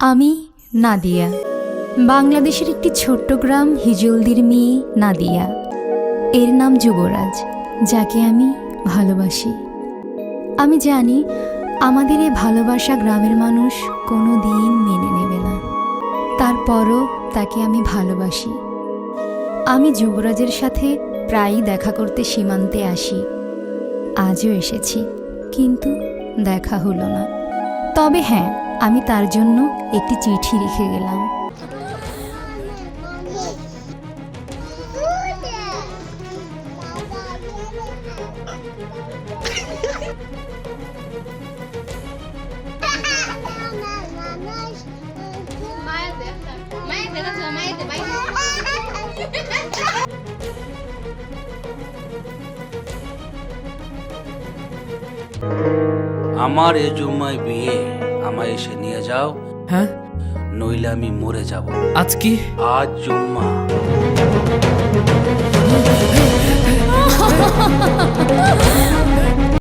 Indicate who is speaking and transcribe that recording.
Speaker 1: আমি নাদিয়া, বাংলাদেশের একটি ছোট্ট গ্রাম হিজলদির মেয়ে নাদিয়া। এর নাম যুবরাজ, যাকে আমি ভালোবাসি। আমি জানি আমাদের এই ভালোবাসা গ্রামের মানুষ কোনো দিন মেনে নেবে না, তারপরও তাকে আমি ভালোবাসি। আমি যুবরাজের সাথে প্রায়ই দেখা করতে সীমান্তে আসি। আজও এসেছি, কিন্তু দেখা হলো না। তবে হ্যাঁ, আমি তার জন্য একটি চিঠি লিখে গেলাম।
Speaker 2: আমার এ জুম্মায় বিয়ে, আমায় এসে নিয়ে যাও,
Speaker 3: হ্যাঁ,
Speaker 2: নইলে আমি মরে যাব।
Speaker 3: আজ কি?
Speaker 2: আজ জুম্মা।